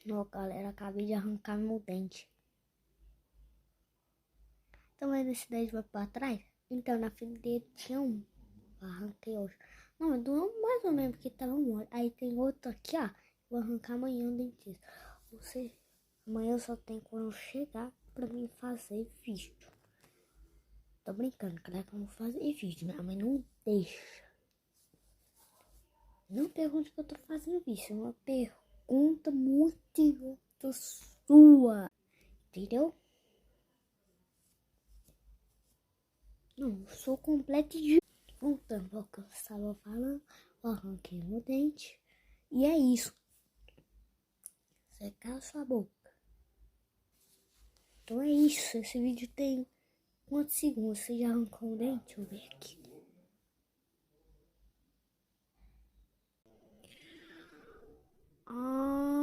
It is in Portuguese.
Não, galera, acabei de arrancar meu dente. Tá vendo esse dente vai pra trás? Então, na frente dele tinha um. Eu arranquei hoje. Não, mas doeu mais ou menos porque tava mole. Aí tem outro aqui, ó. Vou arrancar amanhã o dentista. Você, amanhã eu só tenho quando eu chegar pra mim fazer vídeo. Tô brincando, cara, que eu vou fazer vídeo. Minha mãe não deixa. Não pergunte que eu tô fazendo vídeo. É uma pergunta muito sua. Entendeu? Não, eu sou completo de... Voltando ao que eu estava falando, eu arranquei meu dente. E é isso. Você cala sua boca. Então é isso. Esse vídeo tem quantos segundos? Você já arrancou o dente? Deixa eu ver aqui. Ah...